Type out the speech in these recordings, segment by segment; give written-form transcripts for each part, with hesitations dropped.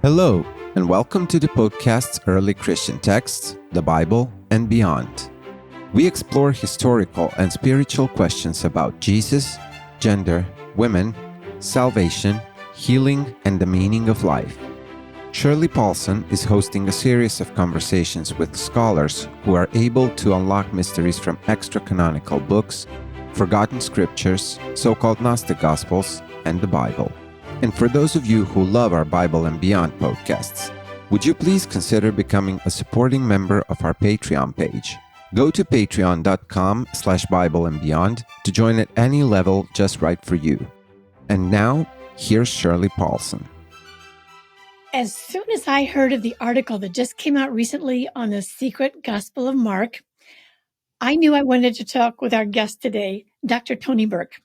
Hello, and welcome to the podcast's Early Christian Texts, the Bible, and Beyond. We explore historical and spiritual questions about Jesus, gender, women, salvation, healing, and the meaning of life. Shirley Paulson is hosting a series of conversations with scholars who are able to unlock mysteries from extracanonical books, forgotten scriptures, so-called Gnostic Gospels, and the Bible. And for those of you who love our Bible and Beyond podcasts, would you please consider becoming a supporting member of our Patreon page? Go to patreon.com/Bible and Beyond to join at any level just right for you. And now, here's Shirley Paulson. As soon as I heard of the article that just came out recently on the Secret Gospel of Mark, I knew I wanted to talk with our guest today, Dr. Tony Burke.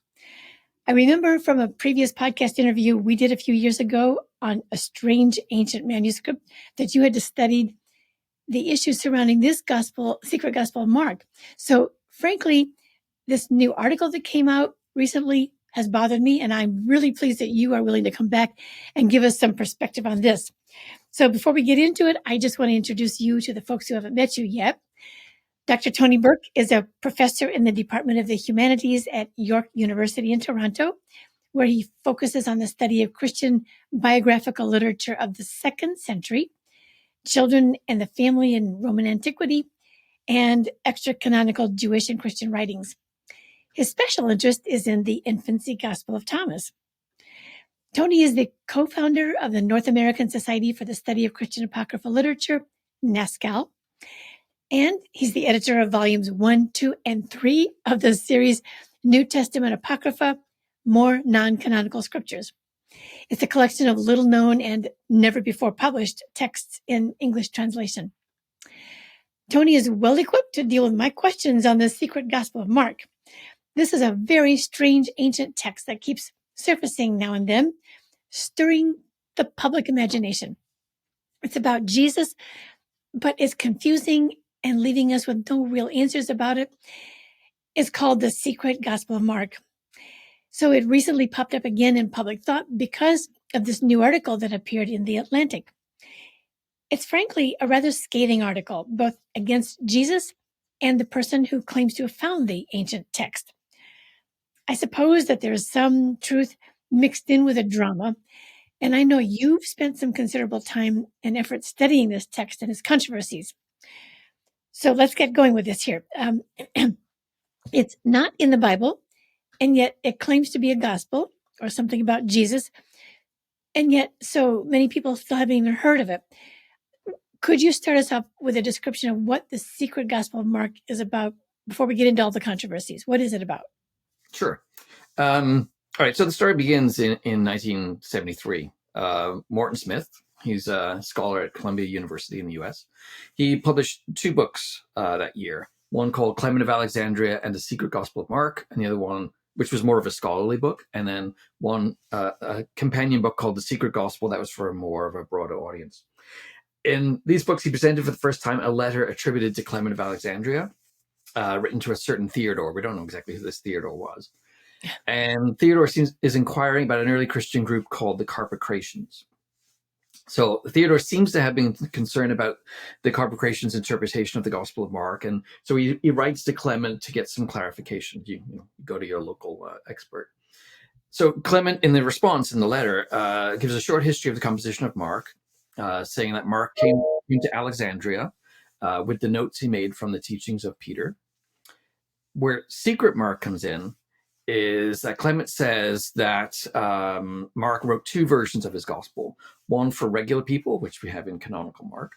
I remember from a previous podcast interview we did a few years ago on a strange ancient manuscript that you had studied the issues surrounding this gospel, Secret Gospel of Mark. So frankly, this new article that came out recently has bothered me, and I'm really pleased that you are willing to come back and give us some perspective on this. So before we get into it, I just want to introduce you to the folks who haven't met you yet. Dr. Tony Burke is a professor in the Department of the Humanities at York University in Toronto, where he focuses on the study of Christian biographical literature of the 2nd century, children and the family in Roman antiquity, and extracanonical Jewish and Christian writings. His special interest is in the Infancy Gospel of Thomas. Tony is the co-founder of the North American Society for the Study of Christian Apocryphal Literature, NASCAL, and he's the editor of volumes 1, 2, and 3 of the series New Testament Apocrypha, More Non-Canonical Scriptures. It's a collection of little-known and never-before-published texts in English translation. Tony is well-equipped to deal with my questions on the Secret Gospel of Mark. This is a very strange ancient text that keeps surfacing now and then, stirring the public imagination. It's about Jesus, but it's confusing and leaving us with no real answers about it. It's called the Secret Gospel of Mark. So it recently popped up again in public thought because of this new article that appeared in The Atlantic. It's frankly a rather scathing article, both against Jesus and the person who claims to have found the ancient text. I suppose that there's some truth mixed in with the drama, and I know you've spent some considerable time and effort studying this text and its controversies. So let's get going with this here. It's not in the Bible, and yet it claims to be a gospel or something about Jesus, and yet so many people still haven't even heard of it. Could you start us off with a description of what the Secret Gospel of Mark is about before we get into all the controversies? What is it about? Sure. All right. So the story begins in 1973. Morton Smith, he's a scholar at Columbia University in the U.S. He published 2 books that year, one called Clement of Alexandria and the Secret Gospel of Mark, and the other one, which was more of a scholarly book, and then one a companion book called The Secret Gospel that was for more of a broader audience. In these books, he presented for the first time a letter attributed to Clement of Alexandria, written to a certain Theodore. We don't know exactly who this Theodore was. And Theodore is inquiring about an early Christian group called the Carpocratians. So Theodore seems to have been concerned about the Carpocratians' interpretation of the Gospel of Mark. And so he writes to Clement to get some clarification. You go to your local expert. So Clement, in the response in the letter, gives a short history of the composition of Mark, saying that Mark came to Alexandria with the notes he made from the teachings of Peter. Where Secret Mark comes in is that Clement says that Mark wrote 2 versions of his gospel, one for regular people, which we have in canonical Mark,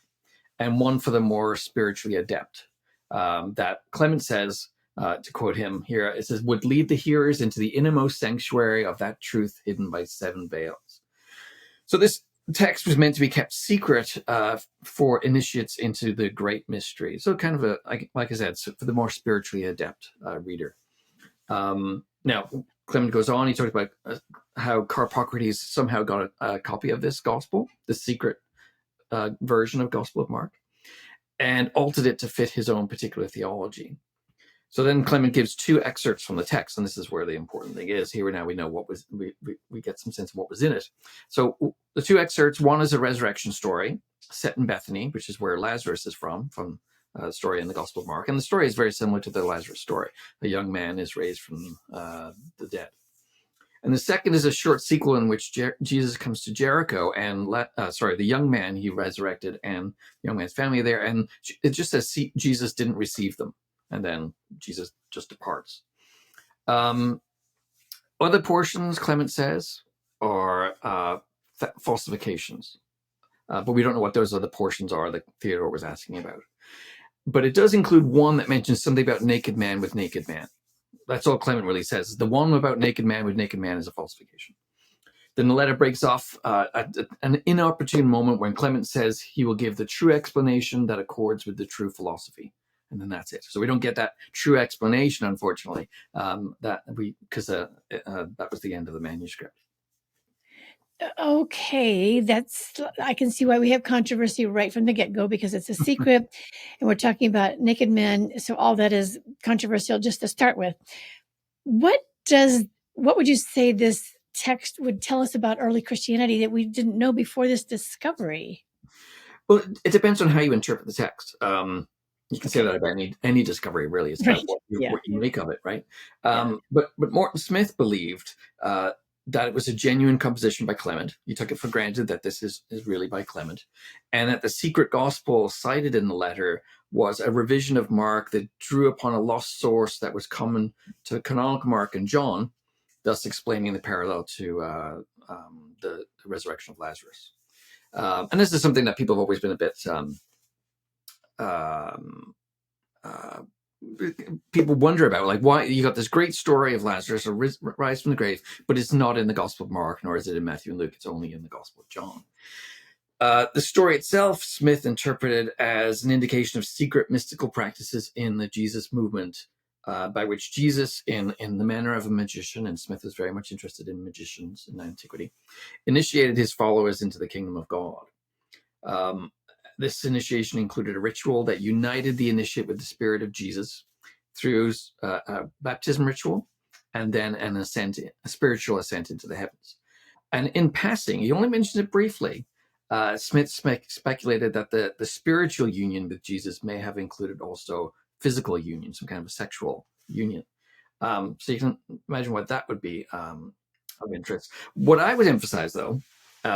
and one for the more spiritually adept. That Clement says, to quote him here, it says, would lead the hearers into the innermost sanctuary of that truth hidden by 7 veils. So this text was meant to be kept secret for initiates into the great mystery. So kind of like I said, for the more spiritually adept reader. Now, Clement goes on, he talks about how Carpocrates somehow got a copy of this gospel, the secret version of Gospel of Mark, and altered it to fit his own particular theology. So then Clement gives two excerpts from the text, and this is where the important thing is. Here now we know what was, we get some sense of what was in it. So the two excerpts, one is a resurrection story set in Bethany, which is where Lazarus is from the story in the Gospel of Mark. And the story is very similar to the Lazarus story. A young man is raised from the dead. And the second is a short sequel in which Jesus comes to Jericho and the young man he resurrected and the young man's family are there. And it just says Jesus didn't receive them. And then Jesus just departs. Other portions, Clement says, are falsifications. But we don't know what those other portions are that Theodore was asking about. But it does include one that mentions something about naked man with naked man. That's all Clement really says. The one about naked man with naked man is a falsification. Then the letter breaks off at an inopportune moment when Clement says he will give the true explanation that accords with the true philosophy. And then that's it. So we don't get that true explanation, unfortunately, because that was the end of the manuscript. Okay, I can see why we have controversy right from the get-go, because it's a secret and we're talking about naked men. So all that is controversial just to start with. What would you say this text would tell us about early Christianity that we didn't know before this discovery? Well, it depends on how you interpret the text. You can say that about any discovery, really. It's about what you make of it, right? But Morton Smith believed that it was a genuine composition by Clement. He took it for granted that this is really by Clement, and that the secret gospel cited in the letter was a revision of Mark that drew upon a lost source that was common to canonical Mark and John, thus explaining the parallel to the resurrection of Lazarus. And this is something that people have always been a bit people wonder about, like, why you got this great story of Lazarus rise from the grave, but it's not in the Gospel of Mark, nor is it in Matthew and Luke. It's only in the Gospel of John. The story itself, Smith interpreted as an indication of secret mystical practices in the Jesus movement, by which Jesus, in the manner of a magician, and Smith was very much interested in magicians in antiquity, initiated his followers into the kingdom of God. This initiation included a ritual that united the initiate with the spirit of Jesus through a baptism ritual, and then a spiritual ascent into the heavens. And in passing, he only mentioned it briefly. Smith speculated that the spiritual union with Jesus may have included also physical union, some kind of a sexual union. So you can imagine what that would be of interest. What I would emphasize, though,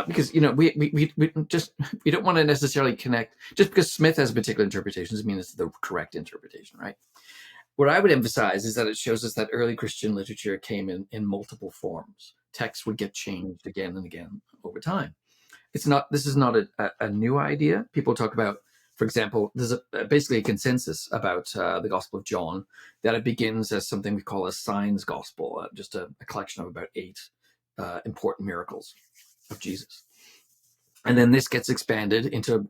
because we don't want to necessarily connect just because Smith has a particular interpretation doesn't mean it's the correct interpretation, right? What I would emphasize is that it shows us that early Christian literature came in multiple forms. Texts would get changed again and again over time. This is not a new idea. People talk about, for example, there's basically a consensus about the Gospel of John, that it begins as something we call a signs gospel, just a collection of about 8 important miracles of Jesus. And then this gets expanded into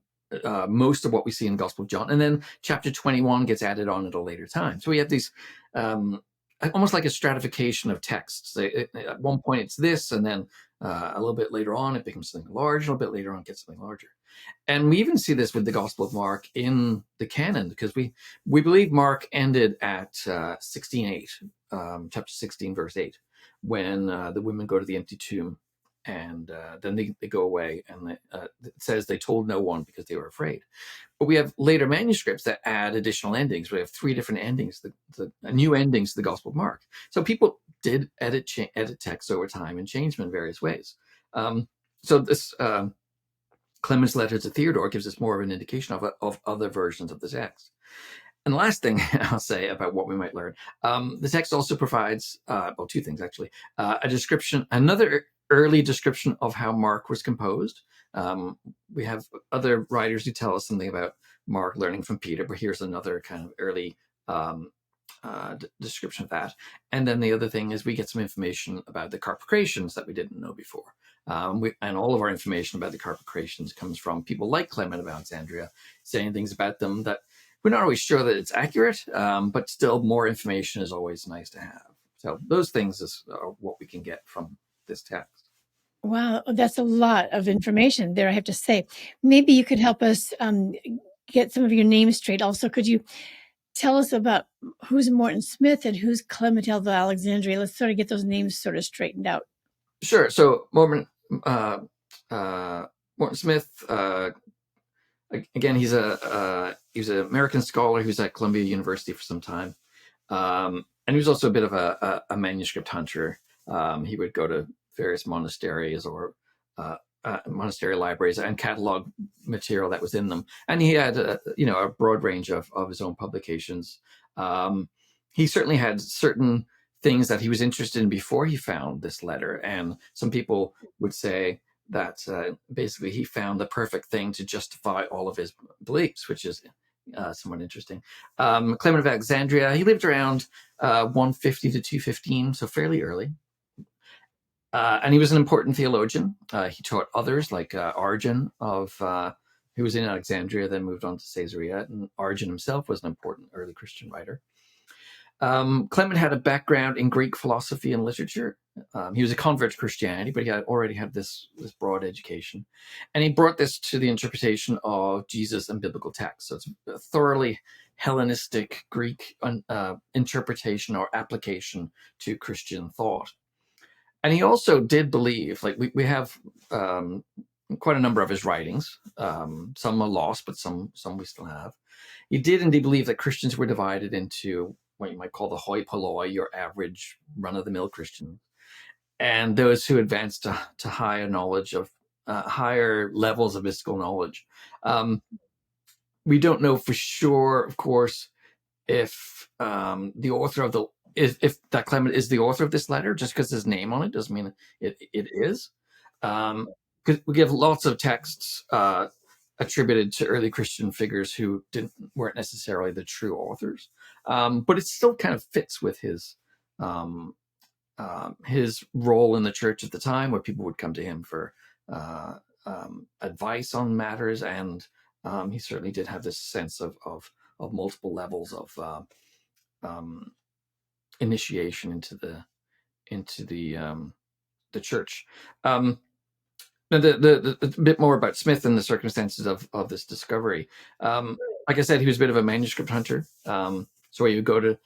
most of what we see in the Gospel of John. And then chapter 21 gets added on at a later time. So we have these almost like a stratification of texts. At one point it's this, and then a little bit later on it becomes something large, a little bit later on it gets something larger. And we even see this with the Gospel of Mark in the canon, because we believe Mark ended at 16:8, chapter 16, verse 8, when the women go to the empty tomb. And then they go away, and it says they told no one because they were afraid. But we have later manuscripts that add additional endings. We have 3 different endings, new endings to the Gospel of Mark. So people did edit texts over time and change them in various ways. So this Clement's letter to Theodore gives us more of an indication of other versions of the text. And the last thing I'll say about what we might learn, the text also provides, 2 things actually, a description, another early description of how Mark was composed. We have other writers who tell us something about Mark learning from Peter, but here's another kind of early description of that. And then the other thing is we get some information about the Carpocratians that we didn't know before. And all of our information about the Carpocratians comes from people like Clement of Alexandria saying things about them that we're not always sure that it's accurate, but still more information is always nice to have. So those things are what we can get from this text. Wow, that's a lot of information there, I have to say. Maybe you could help us get some of your names straight. Also, could you tell us about who's Morton Smith and who's Clement of Alexandria. Let's sort of get those names sort of straightened out. Sure. So Morton Smith, again, he's an American scholar. He was at Columbia University for some time, and he was also a bit of a manuscript hunter. He would go to various monasteries or monastery libraries and catalog material that was in them. And he had a broad range of his own publications. He certainly had certain things that he was interested in before he found this letter. And some people would say that basically he found the perfect thing to justify all of his beliefs, which is somewhat interesting. Clement of Alexandria, he lived around 150 to 215, so fairly early. And he was an important theologian. He taught others like Origen who was in Alexandria, then moved on to Caesarea. And Origen himself was an important early Christian writer. Clement had a background in Greek philosophy and literature. He was a convert to Christianity, but he already had this broad education. And he brought this to the interpretation of Jesus and biblical texts. So it's a thoroughly Hellenistic Greek interpretation or application to Christian thought. And he also did believe, like we have quite a number of his writings. Some are lost, but some we still have. He did indeed believe that Christians were divided into what you might call the hoi polloi, your average run-of-the-mill Christian, and those who advanced to higher knowledge of higher levels of mystical knowledge. We don't know for sure, of course, if the author of if that Clement is the author of this letter. Just because his name on it doesn't mean it is. Because we give lots of texts attributed to early Christian figures who weren't necessarily the true authors, but it still kind of fits with his role in the church at the time, where people would come to him for advice on matters, and he certainly did have this sense of multiple levels of initiation into the church. The bit more about Smith and the circumstances of this discovery. Like I said, he was a bit of a manuscript hunter. So you would go to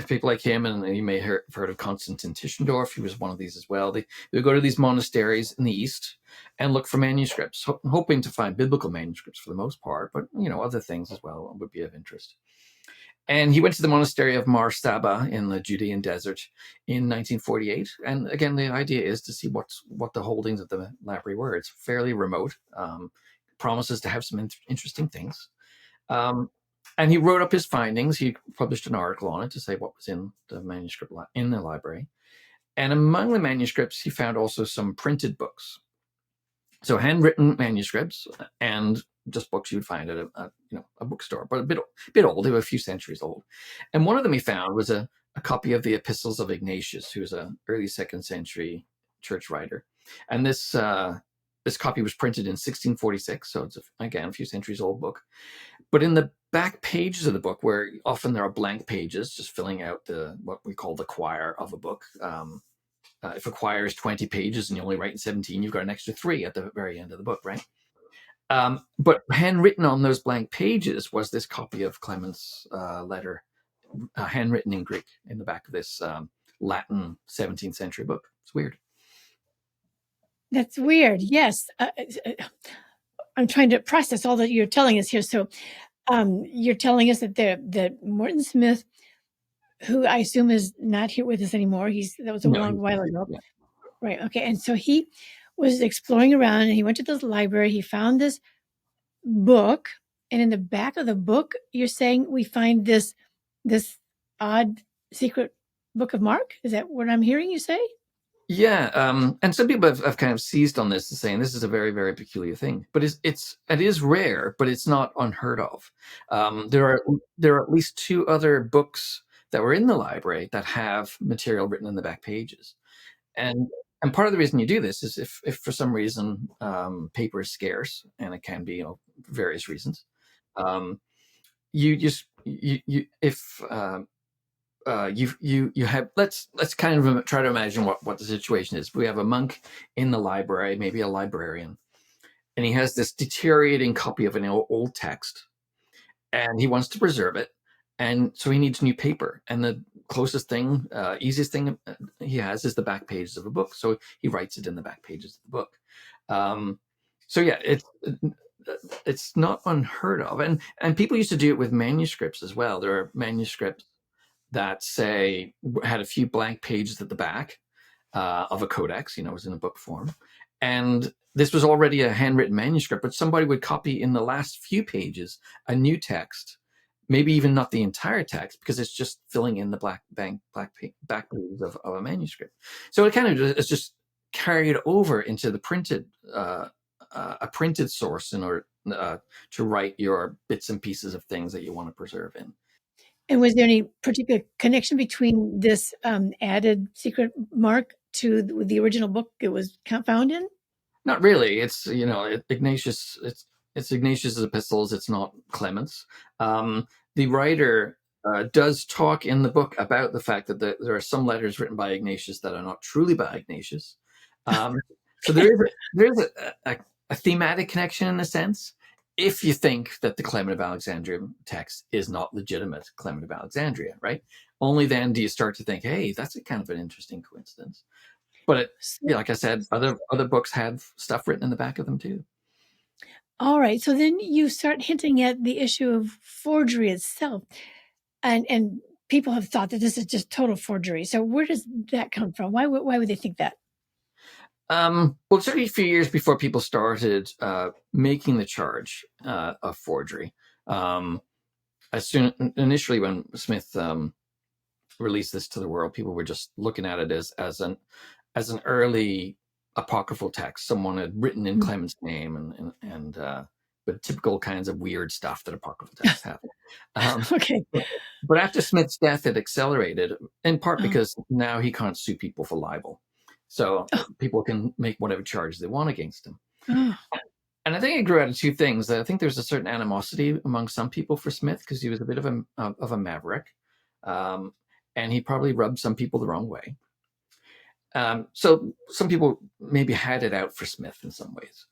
people like him, and you may have heard of Constantine Tischendorf. He was one of these as well. They would go to these monasteries in the East and look for manuscripts, hoping to find biblical manuscripts for the most part, but other things as well would be of interest. And he went to the monastery of Mar Saba in the Judean desert in 1948. And again, the idea is to see what the holdings of the library were. It's fairly remote, promises to have some interesting things. And he wrote up his findings. He published an article on it to say what was in the manuscript in the library. And among the manuscripts, he found also some printed books. So handwritten manuscripts and just books you would find at a bookstore, but a bit old. They were a few centuries old. And one of them he found was a copy of the Epistles of Ignatius, who was an early 2nd century church writer. And this copy was printed in 1646, so it's again a few centuries old book. But in the back pages of the book, where often there are blank pages, just filling out what we call the quire of a book. If a quire is 20 pages and you only write in 17, you've got an extra 3 at the very end of the book, right? But handwritten on those blank pages was this copy of Clement's letter, handwritten in Greek in the back of this Latin 17th century book. It's weird. That's weird. Yes. I'm trying to process all that you're telling us here. So you're telling us that Morton Smith, who I assume is not here with us anymore, that was a long while ago. Yeah. Right. Okay. And so he was exploring around, and he went to this library. He found this book, and in the back of the book, you're saying we find this odd secret book of Mark. Is that what I'm hearing you say? Yeah, and some people have kind of seized on this and saying this is a very, very peculiar thing. But it is rare, but it's not unheard of. There are at least 2 other books that were in the library that have material written in the back pages, and part of the reason you do this is if for some reason paper is scarce, and it can be various reasons. You have let's kind of try to imagine what the situation is. We have a monk in the library, maybe a librarian, and he has this deteriorating copy of an old text, and he wants to preserve it. And so he needs new paper. And the closest thing, easiest thing he has is the back pages of a book. So he writes it in the back pages of the book. So yeah, it's not unheard of. And people used to do it with manuscripts as well. There are manuscripts that say had a few blank pages at the back of a codex, it was in a book form. And this was already a handwritten manuscript, but somebody would copy in the last few pages a new text, maybe even not the entire text, because it's just filling in the back pages of a manuscript. So it kind of is just carried over into the printed a printed source in order to write your bits and pieces of things that you want to preserve in. And was there any particular connection between this added secret mark to the original book it was found in? Not really. It's Ignatius. It's Ignatius's epistles. It's not Clement's. The writer does talk in the book about the fact that there are some letters written by Ignatius that are not truly by Ignatius. So there's a thematic connection in a sense. If you think that the Clement of Alexandria text is not legitimate Clement of Alexandria, right? Only then do you start to think, hey, that's a kind of an interesting coincidence. But like I said, other books had stuff written in the back of them too. All right. So then you start hinting at the issue of forgery itself. And people have thought that this is just total forgery. So where does that come from? Why would they think that? Well, certainly a few years before people started making the charge of forgery. Initially when Smith released this to the world, people were just looking at it as an early apocryphal text. Someone had written in Clement's name and but typical kinds of weird stuff that apocryphal texts have. Okay. But after Smith's death, it accelerated, in part because now he can't sue people for libel. So people can make whatever charges they want against him. And I think it grew out of two things. I think there's a certain animosity among some people for Smith because he was a bit of a maverick. And he probably rubbed some people the wrong way. So some people maybe had it out for Smith in some ways.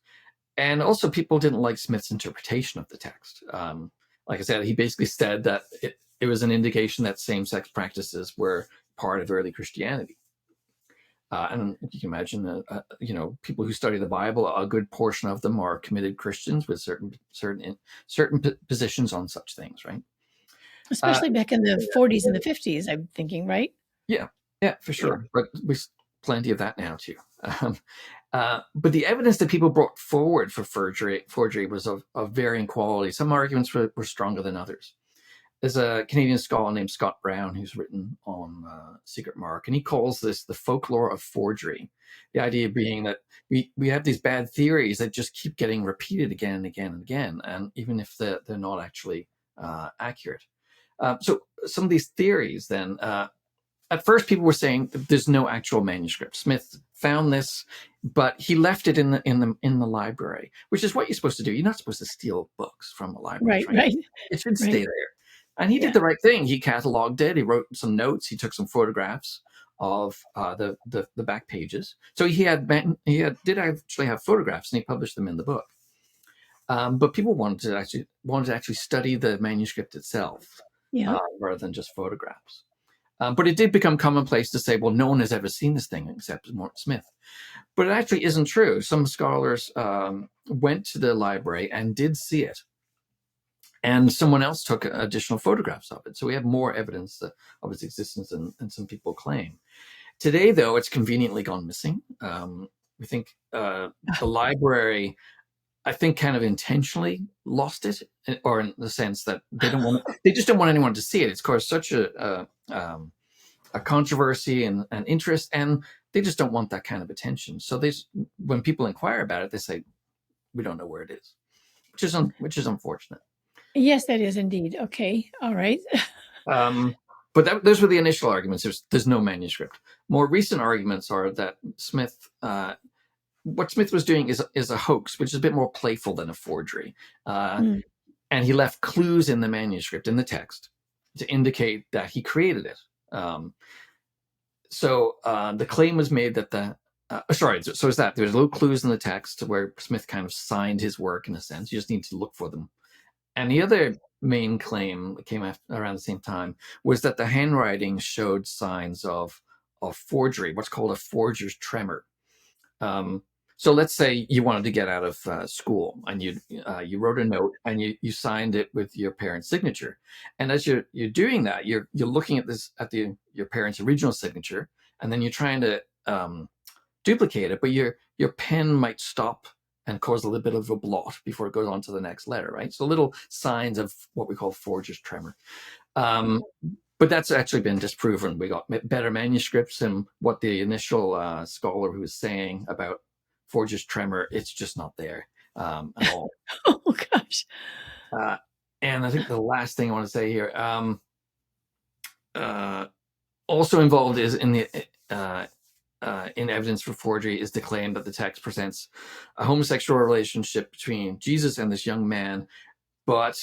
And also people didn't like Smith's interpretation of the text. Like I said, he basically said that it was an indication that same-sex practices were part of early Christianity. And you can imagine, people who study the Bible, a good portion of them are committed Christians with certain positions on such things, right? Especially back in the 40s and the 50s, I'm thinking, right? Yeah, for sure. Yeah. But we plenty of that now too. But the evidence that people brought forward for forgery was of varying quality. Some arguments were stronger than others. There's a Canadian scholar named Scott Brown who's written on Secret Mark, and he calls this the folklore of forgery. The idea being that we have these bad theories that just keep getting repeated again and again and again, and even if they're not actually accurate. So some of these theories then, at first people were saying that there's no actual manuscript. Smith found this, but he left it in the library, which is what you're supposed to do. You're not supposed to steal books from a library. Right. It should stay there. And he did the right thing. He cataloged it. He wrote some notes. He took some photographs of the back pages. So he did actually have photographs, and he published them in the book. But people wanted to actually study the manuscript itself, rather than just photographs. But it did become commonplace to say, well, no one has ever seen this thing except Morton Smith. But it actually isn't true. Some scholars went to the library and did see it. And someone else took additional photographs of it. So we have more evidence of its existence than some people claim. Today, though, it's conveniently gone missing. We think the library, I think, kind of intentionally lost it, or in the sense that they just don't want anyone to see it. It's caused such a controversy and interest, and they just don't want that kind of attention. So when people inquire about it, they say, we don't know where it is, which is unfortunate. Yes, that is indeed. Okay. All right. But those were the initial arguments. There's no manuscript. More recent arguments are that what Smith was doing is a hoax, which is a bit more playful than a forgery. And he left clues in the manuscript, in the text, to indicate that he created it. So the claim was made that so is that there's little clues in the text where Smith kind of signed his work in a sense. You just need to look for them. And the other main claim that came around the same time was that the handwriting showed signs of forgery, what's called a forger's tremor. So let's say you wanted to get out of school, and you wrote a note and you signed it with your parent's signature. And as you're doing that, you're looking at your parent's original signature, and then you're trying to duplicate it, but your pen might stop and cause a little bit of a blot before it goes on to the next letter, right? So little signs of what we call forger's tremor. But that's actually been disproven. We got better manuscripts, and what the initial scholar who was saying about forger's tremor, it's just not there at all. Oh, gosh. And I think the last thing I want to say here, also involved is in evidence for forgery is the claim that the text presents a homosexual relationship between Jesus and this young man, but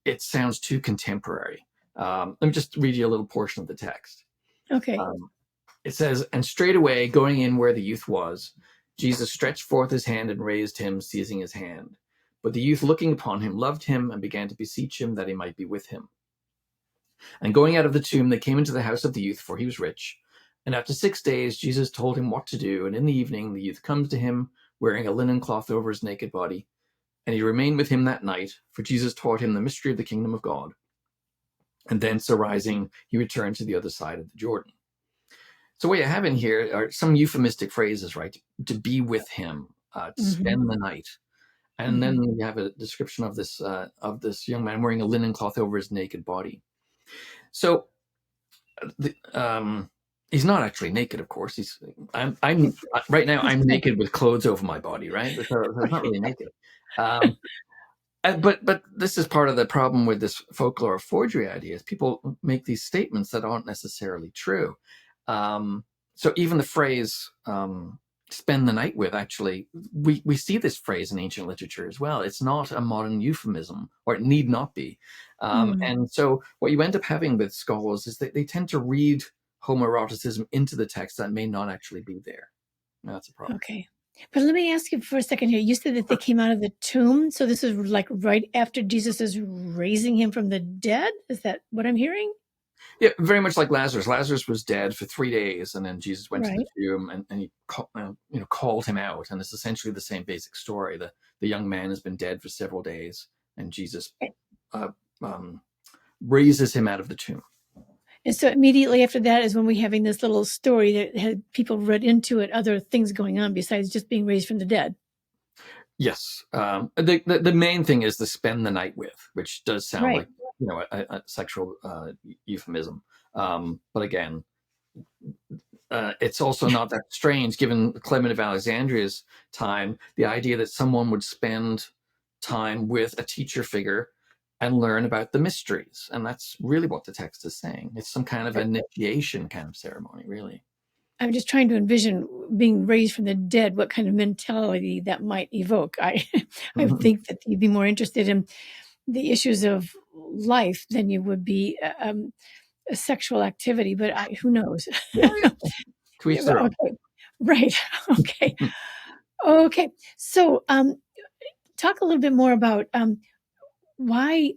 it sounds too contemporary. Let me just read you a little portion of the text. Okay. It says, "And straightway, going in where the youth was, Jesus stretched forth his hand and raised him, seizing his hand. But the youth, looking upon him, loved him and began to beseech him that he might be with him. And going out of the tomb, they came into the house of the youth, for he was rich. And after 6 days, Jesus told him what to do. And in the evening, the youth comes to him, wearing a linen cloth over his naked body. And he remained with him that night, for Jesus taught him the mystery of the kingdom of God. And thence arising, he returned to the other side of the Jordan." So what you have in here are some euphemistic phrases, right? To be with him, to spend the night. And then you have a description of this young man wearing a linen cloth over his naked body. So he's not actually naked, of course. I'm right now I'm naked with clothes over my body, right? So I'm not really naked. But this is part of the problem with this folklore of forgery ideas. People make these statements that aren't necessarily true. So even the phrase "spend the night with," actually, we see this phrase in ancient literature as well. It's not a modern euphemism, or it need not be. And so what you end up having with scholars is that they tend to read homoeroticism into the text that may not actually be there. That's a problem. Okay. But let me ask you for a second here. You said that they came out of the tomb. So this is like right after Jesus is raising him from the dead? Is that what I'm hearing? Yeah, very much like Lazarus. Lazarus was dead for 3 days, and then Jesus went to Right. the tomb and he called him out. And it's essentially the same basic story. The young man has been dead for several days, and Jesus raises him out of the tomb. And so immediately after that is when we're having this little story that had people read into it, other things going on besides just being raised from the dead. Yes. The main thing is to spend the night with, which does sound Right. like a sexual euphemism. But again, it's also not that strange, given Clement of Alexandria's time, the idea that someone would spend time with a teacher figure and learn about the mysteries. And that's really what the text is saying. It's some kind of initiation kind of ceremony, really. I'm just trying to envision being raised from the dead, what kind of mentality that might evoke. I think that you'd be more interested in the issues of life than you would be a sexual activity, but who knows? To each their own. Okay. Right. Okay. Okay. So talk a little bit more about why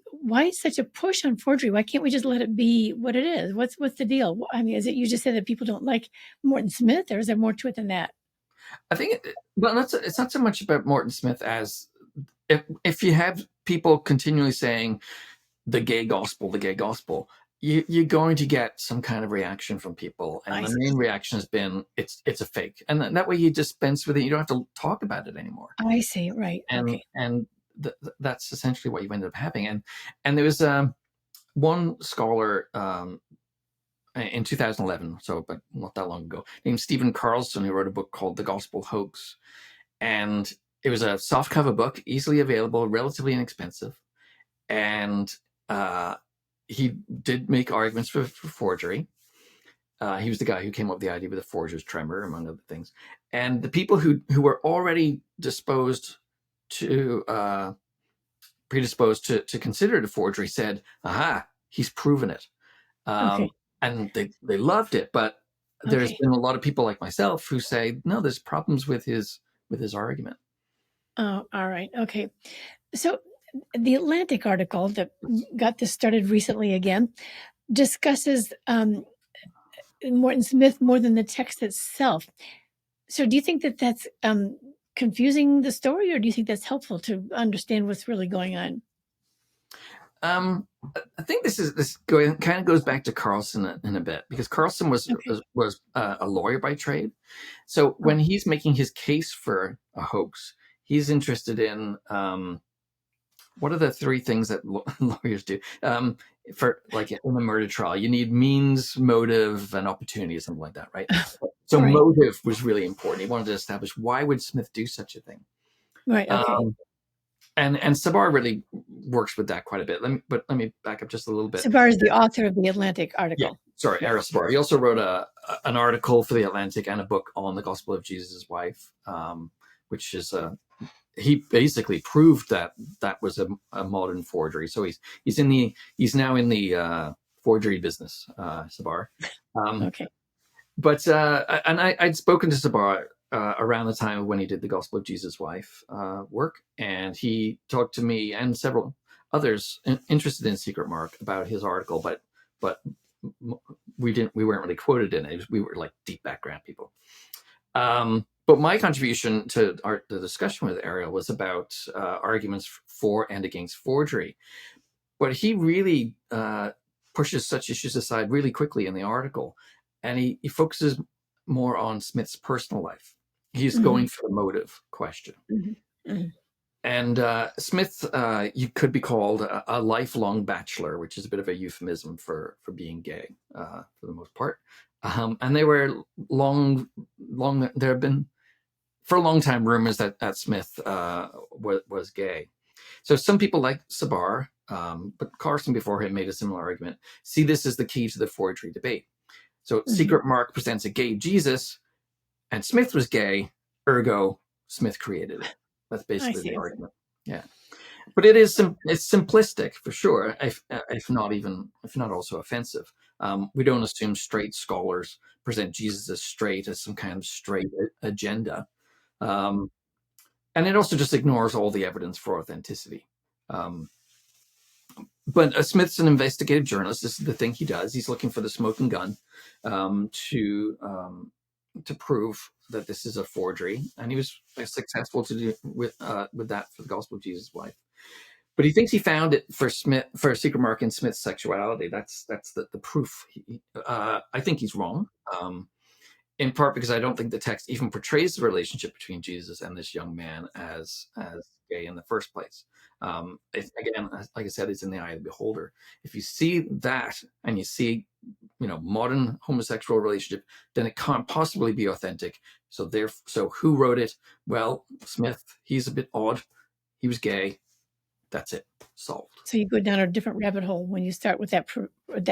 such a push on forgery? Why can't we just let it be what it is? What's the deal? I mean, is it you just said that people don't like Morton Smith, or is there more to it than that? I think it's not so much about Morton Smith as if you have people continually saying the gay gospel, you're going to get some kind of reaction from people, and the main reaction has been it's a fake, and that way you dispense with it. You don't have to talk about it anymore. I see, right? And that's essentially what you ended up having. And there was one scholar in 2011, but not that long ago, named Stephen Carlson, who wrote a book called The Gospel Hoax, and it was a softcover book, easily available, relatively inexpensive, and he did make arguments for forgery. He was the guy who came up with the idea with the forger's tremor, among other things. And the people who were already predisposed to consider it a forgery said, "Aha, he's proven it." And they loved it. But there's been a lot of people like myself who say, no, there's problems with his argument. Oh, all right. Okay. So the Atlantic article that got this started recently again discusses Morton Smith more than the text itself. So do you think that that's confusing the story, or do you think that's helpful to understand what's really going on? I think this kind of goes back to Carlson in a bit, because Carlson was a lawyer by trade. So when he's making his case for a hoax, he's interested in what are the three things that lawyers do for, like, in a murder trial? You need means, motive, and opportunity, or something like that, right? So Right. motive was really important. He wanted to establish, why would Smith do such a thing? Right. Okay. And Sabar really works with that quite a bit. Let me back up just a little bit. Sabar is the author of the Atlantic article. Yeah, sorry, Ara Sabar. He also wrote an article for the Atlantic and a book on the Gospel of Jesus' Wife, which is he basically proved that was a modern forgery. So he's now in the forgery business, Sabar. Okay. But and I'd spoken to Sabar around the time when he did the Gospel of Jesus' Wife work, and he talked to me and several others interested in Secret Mark about his article, but we weren't really quoted in it. We were like deep background people. But my contribution to the discussion with Ariel was about arguments for and against forgery. But he really pushes such issues aside really quickly in the article, and he focuses more on Smith's personal life. He's going for the motive question. And Smith, you could be called a lifelong bachelor, which is a bit of a euphemism for being gay, for the most part. And they were there have been for a long time rumors that Smith was gay. So some people like Sabar, but Carson before him made a similar argument, see this as the key to the forgery debate. So Secret Mark presents a gay Jesus, and Smith was gay, ergo Smith created it. That's basically the argument. Yeah, but it's simplistic for sure, if not also offensive. We don't assume straight scholars present Jesus as straight, as some kind of straight agenda, and it also just ignores all the evidence for authenticity. But Smith's an investigative journalist. This is the thing he does. He's looking for the smoking gun to prove that this is a forgery, and he was successful to do with that for the Gospel of Jesus' Wife. But he thinks he found it for Secret Mark in Smith's sexuality. That's the proof. I think he's wrong, in part because I don't think the text even portrays the relationship between Jesus and this young man as gay in the first place. Again, like I said, it's in the eye of the beholder. If you see that and you see, modern homosexual relationship, then it can't possibly be authentic. So who wrote it? Well, Smith. He's a bit odd. He was gay. That's it. Solved. So you go down a different rabbit hole when you start with that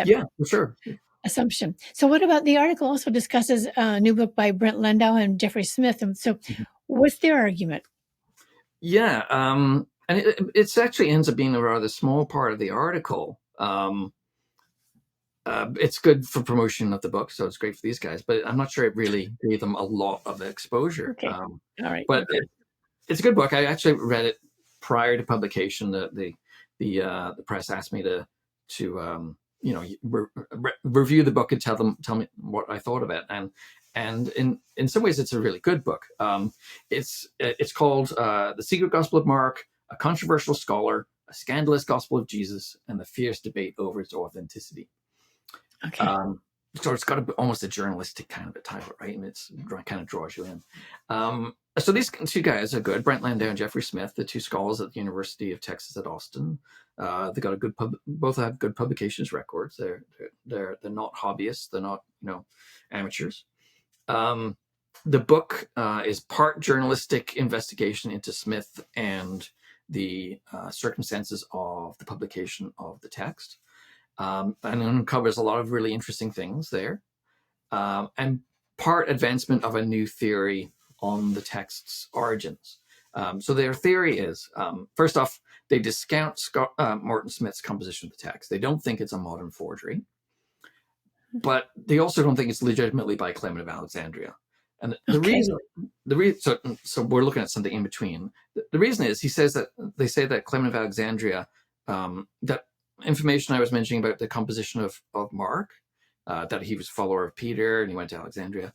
yeah, for sure. assumption. So what about the article also discusses a new book by Brent Landau and Jeffrey Smith? And so what's their argument? Yeah. And it actually ends up being a rather small part of the article. It's good for promotion of the book, so it's great for these guys, but I'm not sure it really gave them a lot of exposure. Okay. All right. But it's a good book. I actually read it prior to publication. The press asked me to review the book and tell me what I thought of it, and in some ways it's a really good book. It's called The Secret Gospel of Mark, a controversial scholar, a scandalous gospel of Jesus, and the fierce debate over its authenticity. Okay. So it's got almost a journalistic kind of a title, right? And it kind of draws you in. So these two guys are good, Brent Landau and Jeffrey Smith, the two scholars at the University of Texas at Austin. They got both have good publications records. They're not hobbyists. They're not amateurs. The book is part journalistic investigation into Smith and the circumstances of the publication of the text, and uncovers a lot of really interesting things there, and part advancement of a new theory on the text's origins. So their theory is, first off, they discount Morton Smith's composition of the text. They don't think it's a modern forgery, but they also don't think it's legitimately by Clement of Alexandria. And the reason, so we're looking at something in between. The the reason is, they say that Clement of Alexandria, that information I was mentioning about the composition of Mark, that he was a follower of Peter and he went to Alexandria.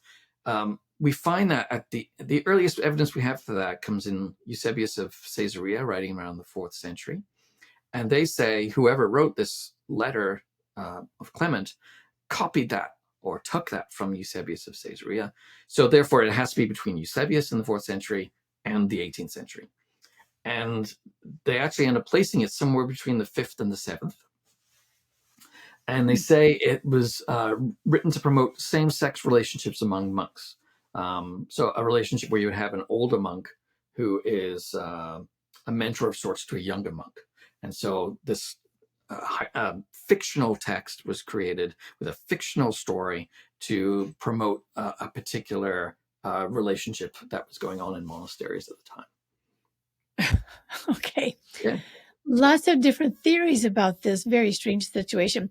We find that at the earliest evidence we have for that comes in Eusebius of Caesarea, writing around the 4th century. And they say whoever wrote this letter of Clement copied that or took that from Eusebius of Caesarea. So therefore, it has to be between Eusebius in the 4th century and the 18th century. And they actually end up placing it somewhere between the 5th and the 7th. And they say it was written to promote same-sex relationships among monks. So a relationship where you would have an older monk who is a mentor of sorts to a younger monk. And so this fictional text was created with a fictional story to promote a particular relationship that was going on in monasteries at the time. Okay. Yeah. Lots of different theories about this very strange situation.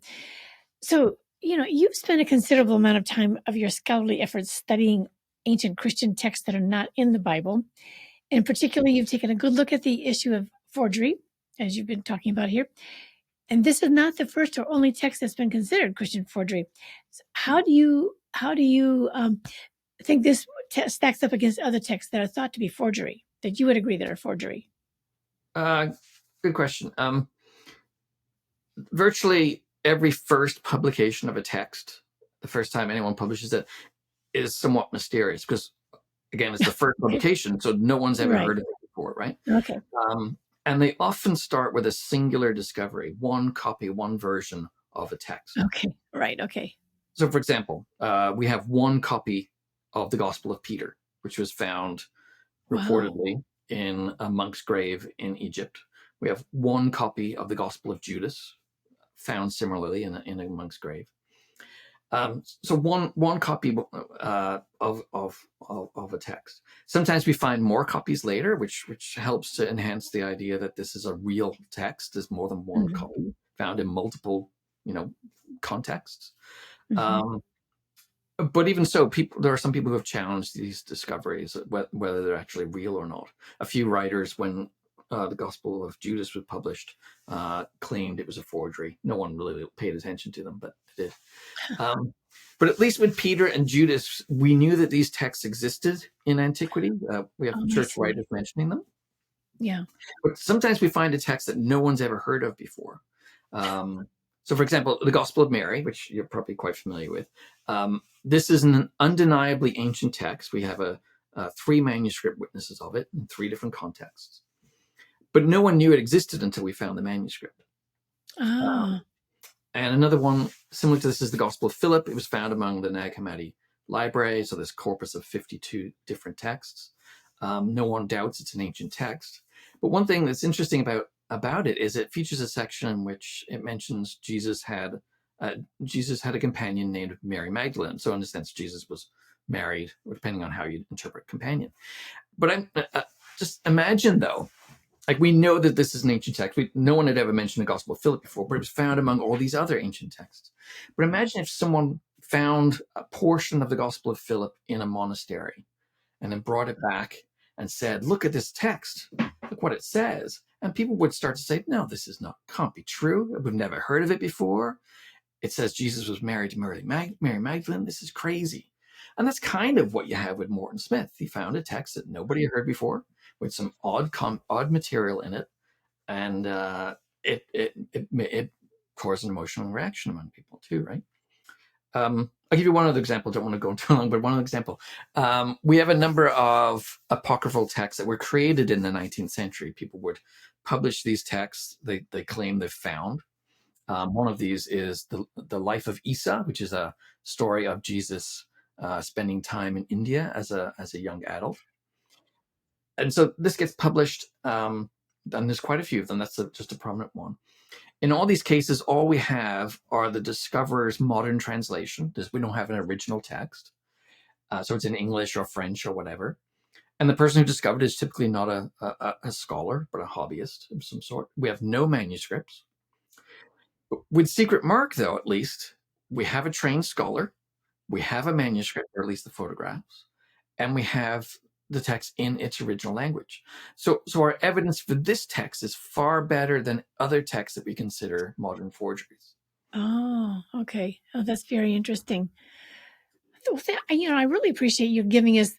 So, you've spent a considerable amount of time of your scholarly efforts studying ancient Christian texts that are not in the Bible. In particular, you've taken a good look at the issue of forgery, as you've been talking about here. And this is not the first or only text that's been considered Christian forgery. So how do you think this stacks up against other texts that are thought to be forgery, that you would agree that are forgery? Good question. Virtually every first publication of a text, the first time anyone publishes it, is somewhat mysterious because, again, it's the first publication, so no one's ever heard of it before, right? Okay. And they often start with a singular discovery, one copy, one version of a text. Okay, right, okay. So, for example, we have one copy of the Gospel of Peter, which was found reportedly in a monk's grave in Egypt. We have one copy of the Gospel of Judas, found similarly in a monk's grave. So one copy of a text. Sometimes we find more copies later, which helps to enhance the idea that this is a real text. There's more than one copy found in multiple, contexts. But even so, there are some people who have challenged these discoveries, whether they're actually real or not. A few writers, when the Gospel of Judas was published, claimed it was a forgery. No one really paid attention to them, but they did. But at least with Peter and Judas, we knew that these texts existed in antiquity. We have church writers mentioning them. Yeah. But sometimes we find a text that no one's ever heard of before. So, for example, the Gospel of Mary, which you're probably quite familiar with, this is an undeniably ancient text. We have 3 manuscript witnesses of it in 3 different contexts. But no one knew it existed until we found the manuscript. And another one similar to this is the Gospel of Philip. It was found among the Nag Hammadi library, so this corpus of 52 different texts. No one doubts it's an ancient text. But one thing that's interesting about it is it features a section in which it mentions Jesus had a companion named Mary Magdalene. So in a sense, Jesus was married, depending on how you interpret companion. But just imagine, though, like, we know that this is an ancient text. No one had ever mentioned the Gospel of Philip before, but it was found among all these other ancient texts. But imagine if someone found a portion of the Gospel of Philip in a monastery and then brought it back and said, look at this text, look what it says. And people would start to say, no, can't be true. We've never heard of it before. It says Jesus was married to Mary Magdalene. This is crazy. And that's kind of what you have with Morton Smith. He found a text that nobody had heard before, with some odd material in it, and it caused an emotional reaction among people too, right? I'll give you one other example. Don't want to go too long, but one other example. We have a number of apocryphal texts that were created in the 19th century. People would publish these texts they claim they've found. One of these is the Life of Isa, which is a story of Jesus spending time in India as a young adult. And so this gets published, and there's quite a few of them. That's just a prominent one. In all these cases, all we have are the discoverer's modern translation. We don't have an original text. So it's in English or French or whatever. And the person who discovered it is typically not a scholar, but a hobbyist of some sort. We have no manuscripts. With Secret Mark, though, at least, we have a trained scholar. We have a manuscript, or at least the photographs. And we have the text in its original language. So our evidence for this text is far better than other texts that we consider modern forgeries. Oh, okay. Oh, that's very interesting. I really appreciate you giving us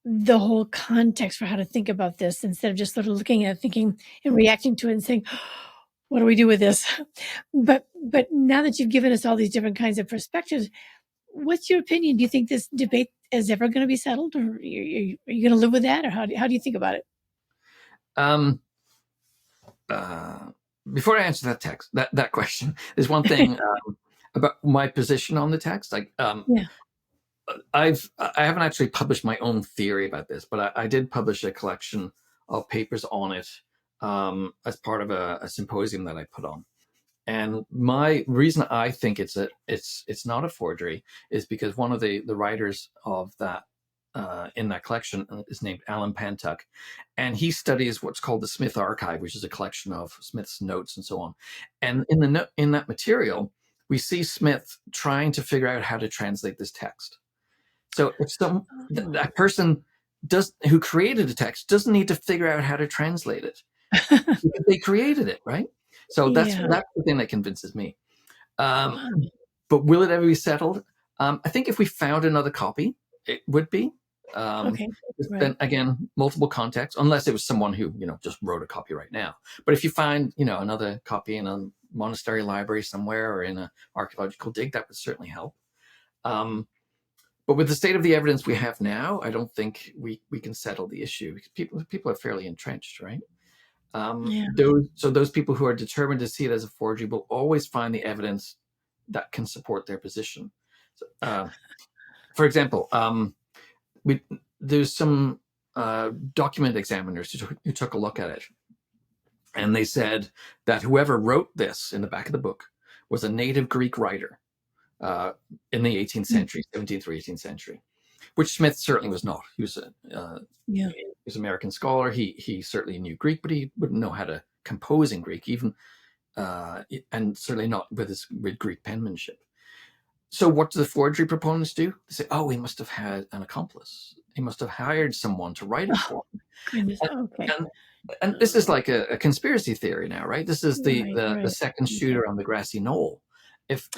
the whole context for how to think about this instead of just sort of looking at it, thinking and reacting to it and saying, what do we do with this? But now that you've given us all these different kinds of perspectives, what's your opinion? Do you think this debate is ever going to be settled, or are you going to live with that, or how do you think about it? Before I answer that question, there's one thing about my position on the text. Yeah. I haven't actually published my own theory about this, but I did publish a collection of papers on it as part of a symposium that I put on. And my reason I think it's not a forgery is because one of the writers of that in that collection is named Alan Pantuck, and he studies what's called the Smith Archive, which is a collection of Smith's notes and so on. And in that material, we see Smith trying to figure out how to translate this text. So if that person who created the text doesn't need to figure out how to translate it, because they created it, right? So that's the thing that convinces me. But will it ever be settled? I think if we found another copy, it would be. Okay. Right. Then again, multiple contexts, unless it was someone who just wrote a copy right now. But if you find another copy in a monastery library somewhere or in an archaeological dig, that would certainly help. But with the state of the evidence we have now, I don't think we can settle the issue, because people are fairly entrenched, right? Those people who are determined to see it as a forgery will always find the evidence that can support their position. So, for example, there's some document examiners who took a look at it, and they said that whoever wrote this in the back of the book was a native Greek writer in the 18th century, 17th or 18th century, which Smith certainly was not. He was he was an American scholar. He certainly knew Greek, but he wouldn't know how to compose in Greek, even, and certainly not with Greek penmanship. So what do the forgery proponents do? They say, "Oh, he must have had an accomplice. He must have hired someone to write it for him." Goodness. Okay. And this is like a conspiracy theory now, right? This is the second shooter on the grassy knoll. If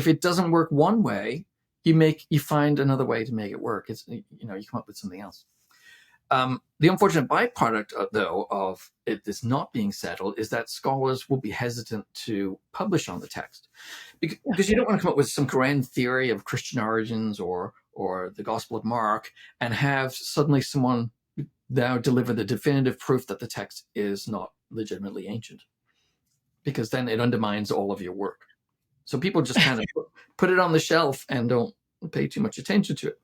it doesn't work one way, you find another way to make it work. It's you come up with something else. The unfortunate byproduct, though, of this not being settled is that scholars will be hesitant to publish on the text, because you don't want to come up with some grand theory of Christian origins or the Gospel of Mark and have suddenly someone now deliver the definitive proof that the text is not legitimately ancient, because then it undermines all of your work. So people just kind of put it on the shelf and don't pay too much attention to it.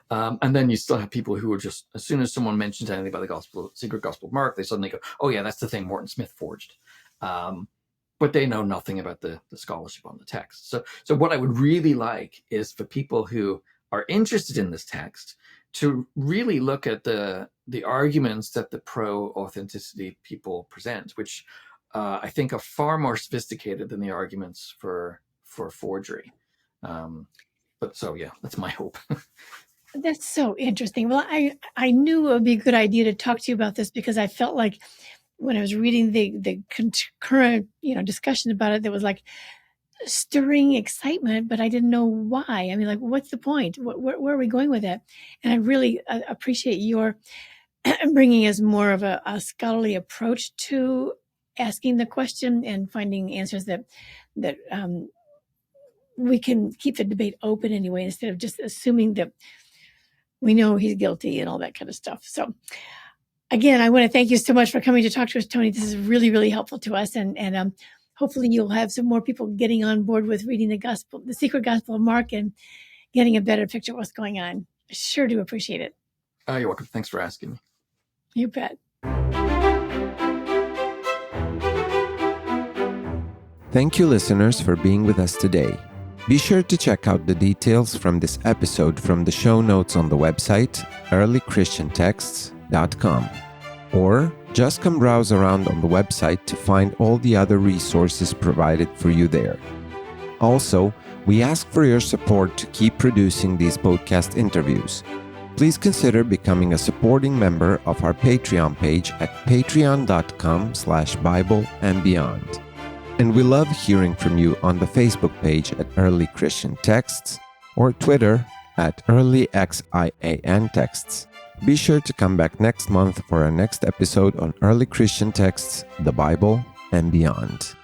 And then you still have people who are just, as soon as someone mentions anything about the secret Gospel of Mark, they suddenly go, "Oh yeah, that's the thing Morton Smith forged." But they know nothing about the scholarship on the text. So what I would really like is for people who are interested in this text to really look at the arguments that the pro-authenticity people present, which I think are far more sophisticated than the arguments for forgery. But so yeah, that's my hope. That's so interesting. Well, I knew it would be a good idea to talk to you about this, because I felt like when I was reading the current discussion about it, there was like stirring excitement, but I didn't know why. I mean, like, what's the point? Where are we going with it? And I really appreciate your bringing us more of a scholarly approach to asking the question and finding answers that we can keep the debate open anyway, instead of just assuming that we know he's guilty and all that kind of stuff. So again, I want to thank you so much for coming to talk to us, Tony. This is really, really helpful to us. And hopefully you'll have some more people getting on board with reading the secret Gospel of Mark, and getting a better picture of what's going on. I sure do appreciate it. You're welcome. Thanks for asking me. You bet. Thank you, listeners, for being with us today. Be sure to check out the details from this episode from the show notes on the website, earlychristiantexts.com. Or just come browse around on the website to find all the other resources provided for you there. Also, we ask for your support to keep producing these podcast interviews. please consider becoming a supporting member of our Patreon page at patreon.com/Bible and Beyond. And we love hearing from you on the Facebook page at Early Christian Texts or Twitter at EarlyXIAN Texts. Be sure to come back next month for our next episode on Early Christian Texts, the Bible, and Beyond.